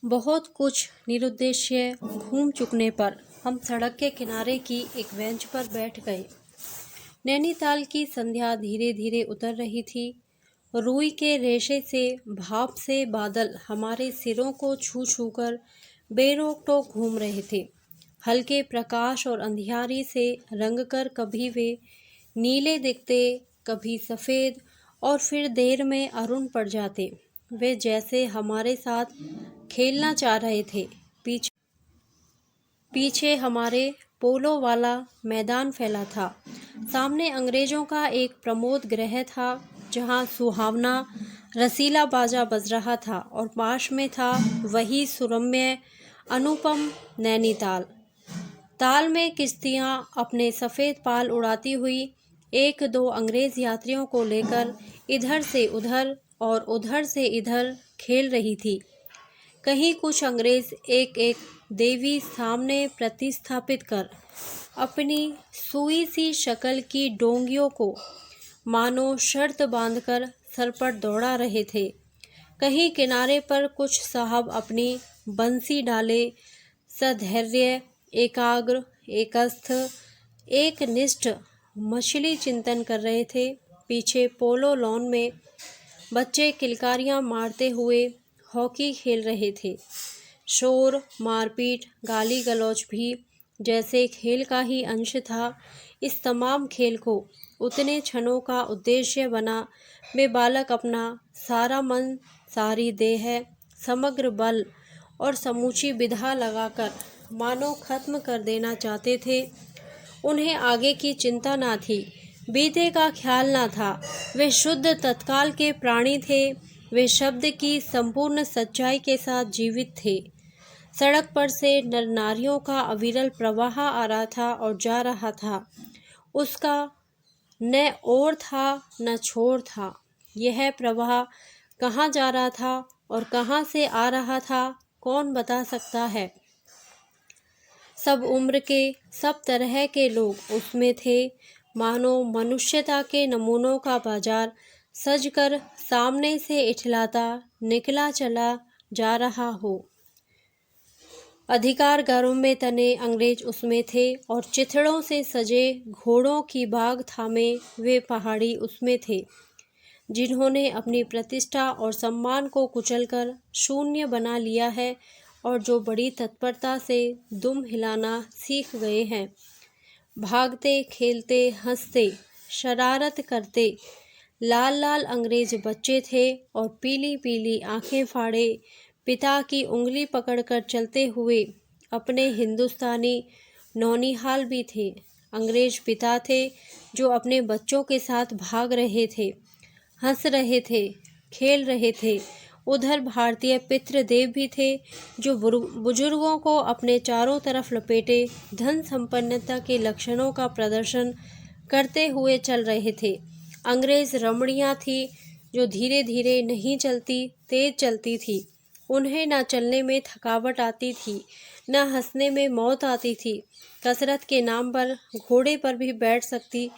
बहुत कुछ निरुद्देश्य घूम चुकने पर हम सड़क के किनारे की एक बेंच पर बैठ गए। नैनीताल की संध्या धीरे धीरे उतर रही थी। रुई के रेशे से भाप से बादल हमारे सिरों को छू छू कर बेरोक टोक घूम रहे थे। हल्के प्रकाश और अंधियारी से रंग कर कभी वे नीले दिखते, कभी सफ़ेद और फिर देर में अरुण पड़ जाते। वे जैसे हमारे साथ खेलना चाह रहे थे। पीछे हमारे पोलो वाला मैदान फैला था। सामने अंग्रेजों का एक प्रमोद गृह था, जहां सुहावना रसीला बाजा बज रहा था, और पास में था वही सुरम्य अनुपम नैनीताल। ताल में किश्तियां अपने सफ़ेद पाल उड़ाती हुई एक दो अंग्रेज यात्रियों को लेकर इधर से उधर और उधर से इधर खेल रही थी। कहीं कुछ अंग्रेज एक एक देवी सामने प्रतिस्थापित कर अपनी सुई सी शक्ल की डोंगियों को मानो शर्त बांधकर सर पर दौड़ा रहे थे। कहीं किनारे पर कुछ साहब अपनी बंसी डाले सधैर्य, एकाग्र, एकस्थ, एकनिष्ठ मछली चिंतन कर रहे थे। पीछे पोलो लॉन में बच्चे किलकारियां मारते हुए हॉकी खेल रहे थे। शोर, मारपीट, गाली गलौज भी जैसे खेल का ही अंश था। इस तमाम खेल को उतने क्षणों का उद्देश्य बना वे बालक अपना सारा मन, सारी देह, समग्र बल और समूची विधा लगाकर मानो खत्म कर देना चाहते थे। उन्हें आगे की चिंता ना थी, बीते का ख्याल ना था। वे शुद्ध तत्काल के प्राणी थे। वे शब्द की संपूर्ण सच्चाई के साथ जीवित थे। सड़क पर से नर नारियों का अविरल प्रवाह आ रहा था और जा रहा था। उसका न ओर था न छोर था। यह प्रवाह कहाँ जा रहा था और कहाँ से आ रहा था, कौन बता सकता है। सब उम्र के, सब तरह के लोग उसमें थे। मानो मनुष्यता के नमूनों का बाजार सजकर सामने से इठलाता निकला चला जा रहा हो। अधिकारगारों में तने अंग्रेज उसमें थे और चिथड़ों से सजे घोड़ों की बाग थामे वे पहाड़ी उसमें थे, जिन्होंने अपनी प्रतिष्ठा और सम्मान को कुचलकर शून्य बना लिया है और जो बड़ी तत्परता से दुम हिलाना सीख गए हैं। भागते, खेलते, हंसते, शरारत करते लाल लाल अंग्रेज बच्चे थे और पीली पीली आंखें फाड़े पिता की उंगली पकड़कर चलते हुए अपने हिंदुस्तानी नौनिहाल भी थे। अंग्रेज पिता थे जो अपने बच्चों के साथ भाग रहे थे, हंस रहे थे, खेल रहे थे। उधर भारतीय पितृदेव भी थे जो बुजुर्गों को अपने चारों तरफ लपेटे धन संपन्नता के लक्षणों का प्रदर्शन करते हुए चल रहे थे। अंग्रेज रमणियाँ थी जो धीरे धीरे नहीं चलती, तेज चलती थी। उन्हें न चलने में थकावट आती थी, न हंसने में मौत आती थी। कसरत के नाम पर घोड़े पर भी बैठ सकती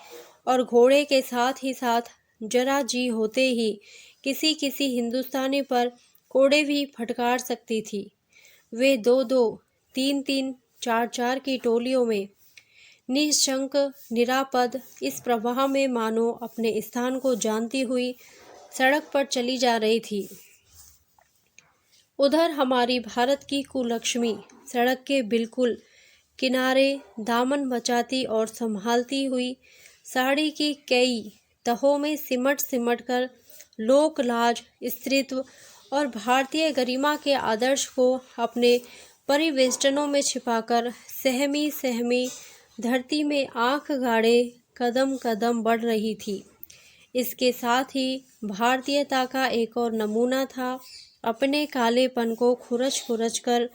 और घोड़े के साथ ही साथ जरा जी होते ही किसी किसी हिंदुस्तानी पर कोड़े भी फटकार सकती थी। वे दो दो, तीन तीन, चार चार की टोलियों में निशंक, निरापद इस प्रवाह में मानो अपने स्थान को जानती हुई सड़क पर चली जा रही थी। उधर हमारी भारत की कुलक्ष्मी सड़क के बिल्कुल किनारे दामन बचाती और संभालती हुई साड़ी की कई तहों में सिमट सिमट कर लोक लाज, स्त्रीत्व और भारतीय गरिमा के आदर्श को अपने परिवेष्टनों में छिपाकर सहमी सहमी धरती में आंख गाड़े कदम कदम बढ़ रही थी। इसके साथ ही भारतीयता का एक और नमूना था। अपने कालेपन को खुरच खुरच कर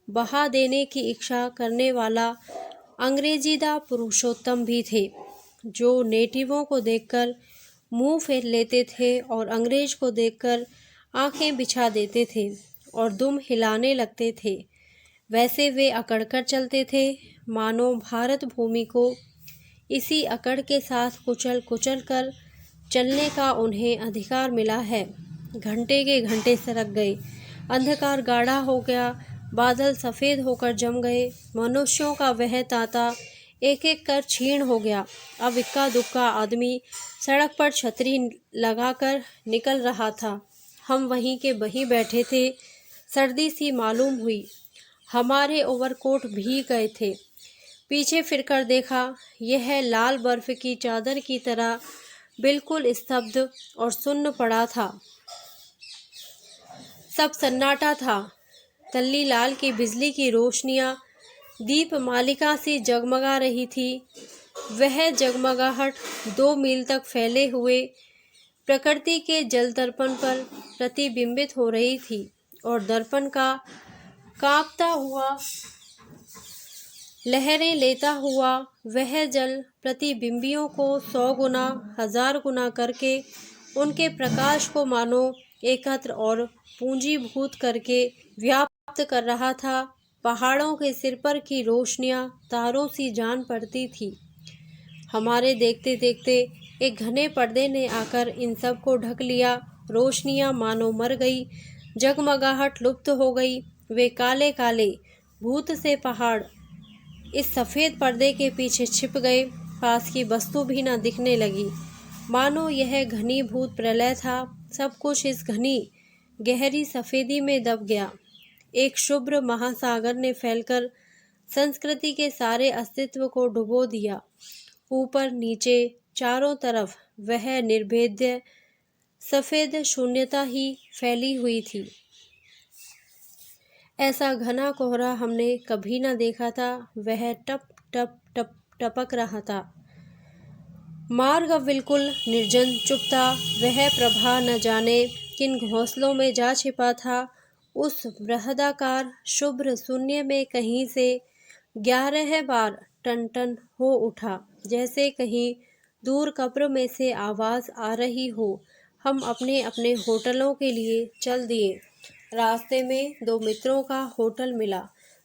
बहा देने की इच्छा करने वाला अंग्रेजीदा पुरुषोत्तम भी थे, जो नेटिवों को देखकर मुंह फेर लेते थे और अंग्रेज को देखकर आंखें बिछा देते थे और दुम हिलाने लगते थे। वैसे वे अकड़ कर चलते थे, मानो भारत भूमि को इसी अकड़ के साथ कुचल कुचल कर चलने का उन्हें अधिकार मिला है। घंटे के घंटे सरक गए, अंधकार गाढ़ा हो गया, बादल सफ़ेद होकर जम गए, मनुष्यों का वह तांता एक एक कर क्षीण हो गया। अब इक्का दुक्का आदमी सड़क पर छतरी लगाकर निकल रहा था। हम वहीं के वहीं बैठे थे। सर्दी सी मालूम हुई। हमारे ओवरकोट भीग गए थे। पीछे फिरकर देखा, यह लाल बर्फ की चादर की तरह बिल्कुल स्तब्ध और सुन्न पड़ा था। सब सन्नाटा था। तल्ली लाल की बिजली की रोशनियां दीप मालिका सी जगमगा रही थी। वह जगमगाहट 2 मील तक फैले हुए प्रकृति के जल दर्पण पर प्रतिबिंबित हो रही थी और दर्पण का कांपता हुआ, लहरें लेता हुआ वह जल प्रतिबिंबियों को 100 गुना, 1000 गुना करके उनके प्रकाश को मानो एकत्र और पूंजीभूत करके व्याप्त कर रहा था। पहाड़ों के सिर पर की रोशनियां तारों सी जान पड़ती थी। हमारे देखते देखते एक घने पर्दे ने आकर इन सब को ढक लिया। रोशनियां मानो मर गई, जगमगाहट लुप्त हो गई। वे काले काले भूत से पहाड़ इस सफ़ेद पर्दे के पीछे छिप गए। पास की वस्तु भी न दिखने लगी, मानो यह घनीभूत प्रलय था। सब कुछ इस घनी गहरी सफ़ेदी में दब गया। एक शुभ्र महासागर ने फैलकर संस्कृति के सारे अस्तित्व को डुबो दिया। ऊपर नीचे चारों तरफ वह निर्भेद्य सफ़ेद शून्यता ही फैली हुई थी। ऐसा घना कोहरा हमने कभी न देखा था। वह टप टप टप टपक रहा था। मार्ग अब बिल्कुल निर्जन चुप था। वह प्रभा न जाने किन घोंसलों में जा छिपा था। उस बृहदाकार शुभ्र शून्य में कहीं से 11 बार टन टन हो उठा, जैसे कहीं दूर कब्र में से आवाज़ आ रही हो। हम अपने अपने होटलों के लिए चल दिए। रास्ते में 2 मित्रों का होटल मिला।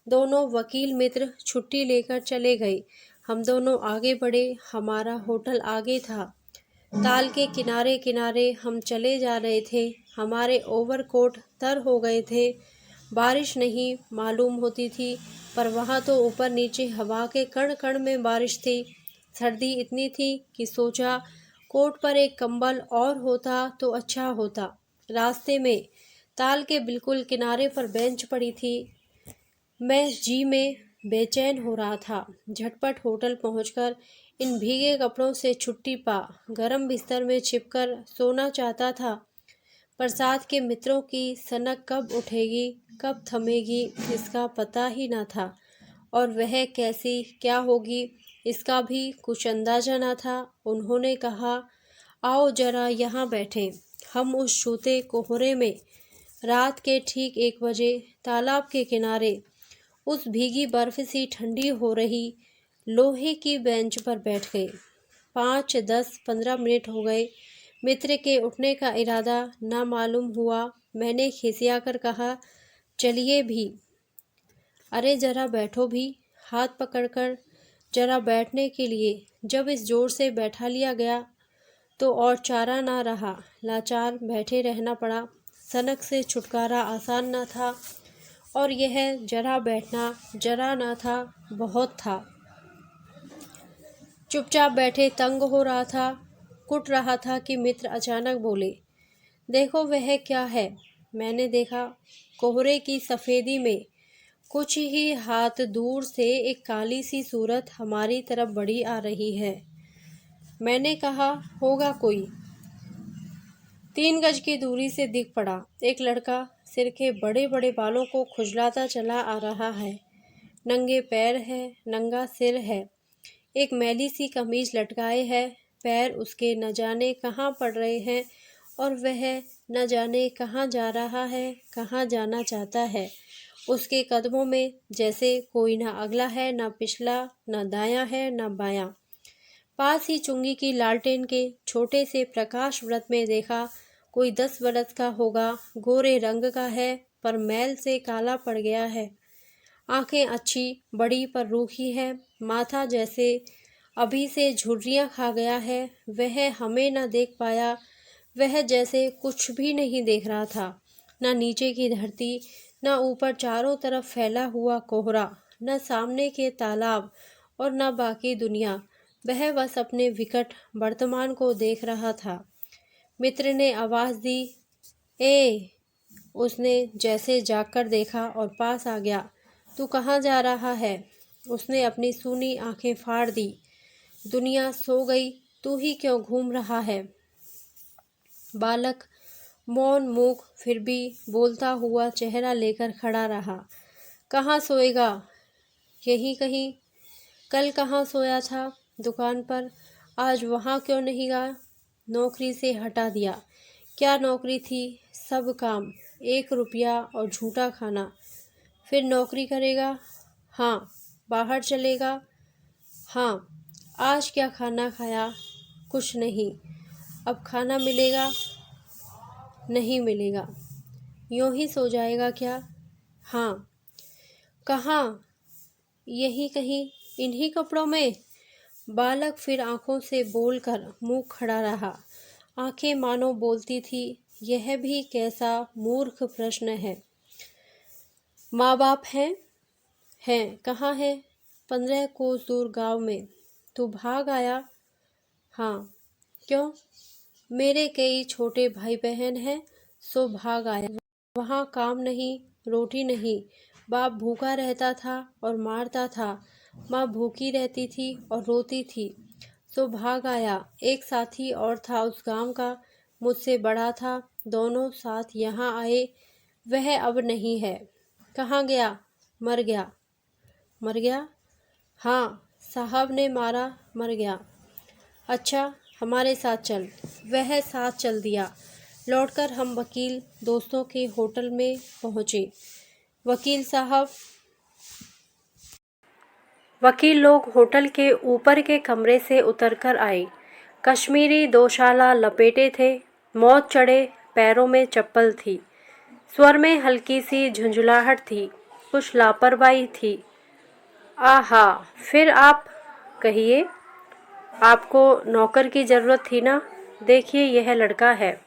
दोनों वकील मित्र छुट्टी लेकर चले गए। हम दोनों आगे बढ़े। हमारा होटल आगे था। ताल के किनारे किनारे हम चले जा रहे थे। हमारे ओवरकोट तर हो गए थे। बारिश नहीं मालूम होती थी, पर वहाँ तो ऊपर नीचे हवा के कण कण में बारिश थी। सर्दी इतनी थी कि सोचा कोट पर एक कंबल और होता तो अच्छा होता। रास्ते में ताल के बिल्कुल किनारे पर बेंच पड़ी थी। मैं जी में बेचैन हो रहा था। झटपट होटल पहुंचकर इन भीगे कपड़ों से छुट्टी पा गरम बिस्तर में छिपकर सोना चाहता था, पर साथ के मित्रों की सनक कब उठेगी कब थमेगी इसका पता ही न था, और वह कैसी क्या होगी इसका भी कुछ अंदाजा न था। उन्होंने कहा, आओ जरा यहाँ बैठें। हम उस छूते कोहरे में रात के ठीक 1 बजे तालाब के किनारे उस भीगी बर्फ सी ठंडी हो रही लोहे की बेंच पर बैठ गए। 5, 10, 15 मिनट हो गए। मित्र के उठने का इरादा ना मालूम हुआ। मैंने खिसियाकर कहा, चलिए भी। अरे जरा बैठो भी। हाथ पकड़कर जरा बैठने के लिए जब इस जोर से बैठा लिया गया तो और चारा ना रहा। लाचार बैठे रहना पड़ा। सनक से छुटकारा आसान न था, और यह जरा बैठना जरा न था, बहुत था। चुपचाप बैठे तंग हो रहा था, कुट रहा था कि मित्र अचानक बोले, देखो वह क्या है। मैंने देखा। कोहरे की सफ़ेदी में कुछ ही हाथ दूर से एक काली सी सूरत हमारी तरफ बढ़ी आ रही है। मैंने कहा, होगा कोई। 3 गज की दूरी से दिख पड़ा। एक लड़का सिर के बड़े बड़े बालों को खुजलाता चला आ रहा है। नंगे पैर है, नंगा सिर है। एक मैली सी कमीज लटकाए है। पैर उसके न जाने कहाँ पड़ रहे हैं, और वह न जाने कहाँ जा रहा है, कहाँ जाना चाहता है। उसके कदमों में जैसे कोई न अगला है, न पिछला, न दायां है, न बायां। पास ही चुंगी की लालटेन के छोटे से प्रकाश व्रत में देखा, कोई 10 बरस का होगा। गोरे रंग का है, पर मैल से काला पड़ गया है। आंखें अच्छी बड़ी पर रूखी है। माथा जैसे अभी से झुर्रियाँ खा गया है। वह हमें न देख पाया। वह जैसे कुछ भी नहीं देख रहा था। न नीचे की धरती, न ऊपर चारों तरफ फैला हुआ कोहरा, न सामने के तालाब और न बाकी दुनिया। वह बस अपने विकट वर्तमान को देख रहा था। मित्र ने आवाज़ दी, ए! उसने जैसे जागकर देखा और पास आ गया। तू कहाँ जा रहा है? उसने अपनी सूनी आंखें फाड़ दी। दुनिया सो गई, तू ही क्यों घूम रहा है? बालक मौन मूक फिर भी बोलता हुआ चेहरा लेकर खड़ा रहा। कहाँ सोएगा? यहीं कहीं। कल कहाँ सोया था? दुकान पर। आज वहाँ क्यों नहीं गया? नौकरी से हटा दिया। क्या नौकरी थी? सब काम, 1 रुपया और झूठा खाना। फिर नौकरी करेगा? हाँ। बाहर चलेगा? हाँ। आज क्या खाना खाया? कुछ नहीं। अब खाना मिलेगा? नहीं मिलेगा। यूं ही सो जाएगा क्या? हाँ। कहाँ? यहीं कहीं, इन्हीं कपड़ों में। बालक फिर आंखों से बोलकर मुंह खड़ा रहा। आंखें मानो बोलती थी, यह भी कैसा मूर्ख प्रश्न है। माँ बाप हैं? हैं। कहाँ है? 15 कोस दूर गांव में। तू भाग आया? हाँ। क्यों? मेरे कई छोटे भाई बहन हैं, सो भाग आया। वहाँ काम नहीं, रोटी नहीं। बाप भूखा रहता था और मारता था। माँ भूखी रहती थी और रोती थी, सो भाग आया। एक साथी और था उस गांव का, मुझसे बड़ा था। दोनों साथ यहाँ आए। वह अब नहीं है। कहाँ गया? मर गया। मर गया? हाँ, साहब ने मारा, मर गया। अच्छा, हमारे साथ चल। वह साथ चल दिया। लौटकर हम वकील दोस्तों के होटल में पहुँचे। वकील लोग होटल के ऊपर के कमरे से उतरकर आए। कश्मीरी दोशाला लपेटे थे, मौत चढ़े पैरों में चप्पल थी। स्वर में हल्की सी झुंझुलाहट थी, कुछ लापरवाही थी। आहा, फिर आप कहिए। आपको नौकर की ज़रूरत थी ना? देखिए, यह लड़का है।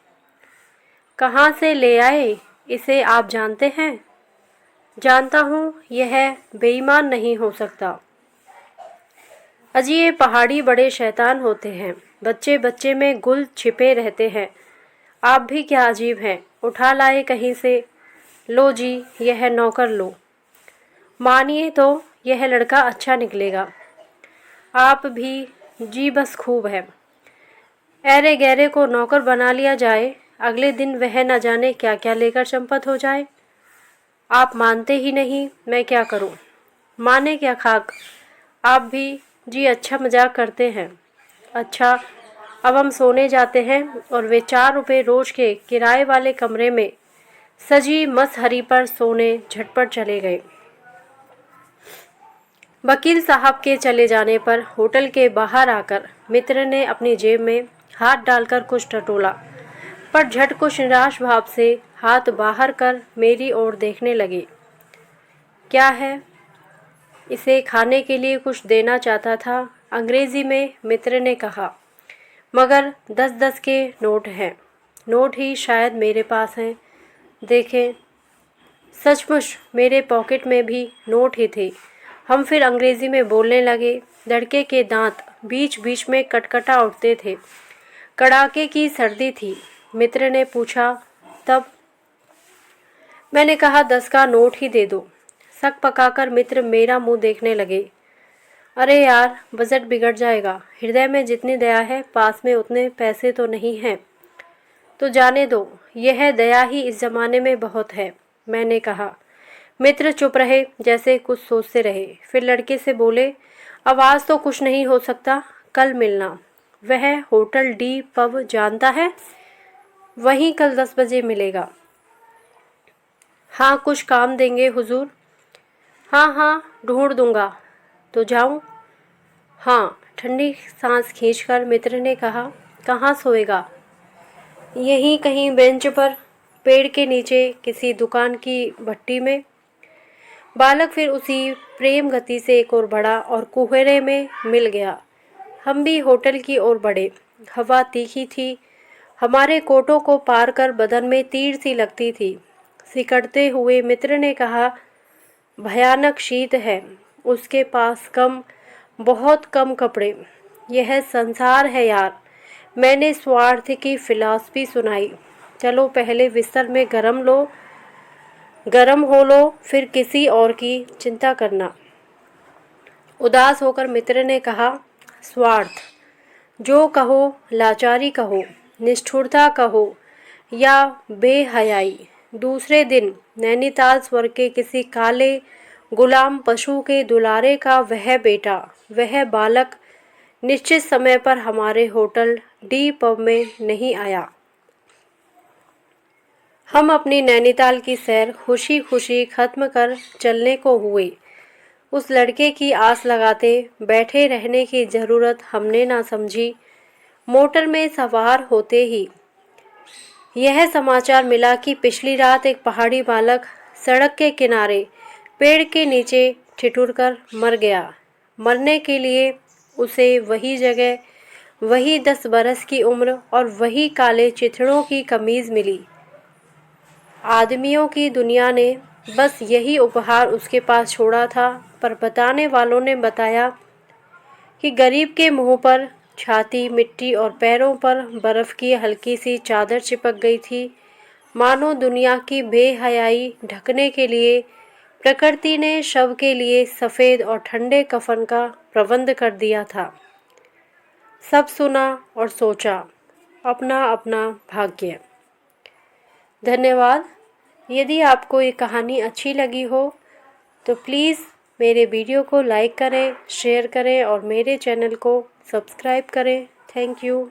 कहाँ से ले आए? इसे आप जानते हैं? जानता हूँ, यह बेईमान नहीं हो सकता। अजी, ये पहाड़ी बड़े शैतान होते हैं। बच्चे बच्चे में गुल छिपे रहते हैं। आप भी क्या अजीब हैं, उठा लाए कहीं से। लो जी, यह नौकर लो। मानिए तो यह लड़का अच्छा निकलेगा। आप भी जी, बस खूब है। ऐरे गैरे को नौकर बना लिया जाए, अगले दिन वह न जाने क्या क्या लेकर चंपत हो जाए। आप मानते ही नहीं, मैं क्या करूं? माने क्या खाक। आप भी जी, अच्छा मजाक करते हैं। अच्छा, अब हम सोने जाते हैं। और वे 4 रुपये रोज के किराए वाले कमरे में सजी मसहरी पर सोने झटपट चले गए। वकील साहब के चले जाने पर होटल के बाहर आकर मित्र ने अपनी जेब में हाथ डालकर कुछ टटोला, पर झट कुछ निराश भाव से हाथ बाहर कर मेरी ओर देखने लगे। क्या है? इसे खाने के लिए कुछ देना चाहता था, अंग्रेजी में मित्र ने कहा। मगर 10-10 के नोट हैं। नोट ही शायद मेरे पास हैं। देखें। सचमुच मेरे पॉकेट में भी नोट ही थे। हम फिर अंग्रेजी में बोलने लगे। लड़के के दांत बीच बीच में कटकटा उठते थे। कड़ाके की सर्दी थी। मित्र ने पूछा, तब? मैंने कहा, 10 का नोट ही दे दो। सक पकाकर मित्र मेरा मुंह देखने लगे। अरे यार, बजट बिगड़ जाएगा। हृदय में जितनी दया है, पास में उतने पैसे तो नहीं हैं। तो जाने दो, यह दया ही इस जमाने में बहुत है, मैंने कहा। मित्र चुप रहे, जैसे कुछ सोचते रहे। फिर लड़के से बोले, अब आज तो कुछ नहीं हो सकता, कल मिलना। वह होटल डी पब जानता है? वहीं कल 10 बजे मिलेगा। हाँ, कुछ काम देंगे हुजूर? हाँ हाँ, ढूंढ दूंगा। तो जाऊं? हाँ। ठंडी सांस खींचकर मित्र ने कहा, कहाँ सोएगा? यहीं कहीं बेंच पर, पेड़ के नीचे, किसी दुकान की भट्टी में। बालक फिर उसी प्रेम गति से एक ओर बढ़ा और कुहरे में मिल गया। हम भी होटल की ओर बढ़े। हवा तीखी थी, हमारे कोटों को पार कर बदन में तीर सी लगती थी। सिकड़ते हुए मित्र ने कहा, भयानक शीत है, उसके पास बहुत कम कपड़े। यह संसार है यार। मैंने स्वार्थ की फिलॉसफी सुनाई। चलो पहले बिस्तर में गरम हो लो, फिर किसी और की चिंता करना। उदास होकर मित्र ने कहा, स्वार्थ, जो कहो, लाचारी कहो, निष्ठुरता कहो या बेहयाई। दूसरे दिन नैनीताल स्वर्ग के किसी काले गुलाम पशु के दुलारे का वह बेटा, वह बालक निश्चित समय पर हमारे होटल डी पब में नहीं आया। हम अपनी नैनीताल की सैर खुशी खुशी खत्म कर चलने को हुए। उस लड़के की आस लगाते बैठे रहने की ज़रूरत हमने ना समझी। मोटर में सवार होते ही यह समाचार मिला कि पिछली रात एक पहाड़ी बालक सड़क के किनारे पेड़ के नीचे ठिठुरकर मर गया। मरने के लिए उसे वही जगह, वही 10 बरस की उम्र और वही काले चिथड़ों की कमीज़ मिली। आदमियों की दुनिया ने बस यही उपहार उसके पास छोड़ा था, पर बताने वालों ने बताया कि गरीब के मुंह पर छाती मिट्टी और पैरों पर बर्फ़ की हल्की सी चादर चिपक गई थी। मानो दुनिया की बेहयाई ढकने के लिए प्रकृति ने शव के लिए सफ़ेद और ठंडे कफन का प्रबंध कर दिया था। सब सुना और सोचा, अपना अपना भाग्य। धन्यवाद। यदि आपको ये कहानी अच्छी लगी हो तो प्लीज़ मेरे वीडियो को लाइक करें, शेयर करें और मेरे चैनल को सब्सक्राइब करें। Thank you.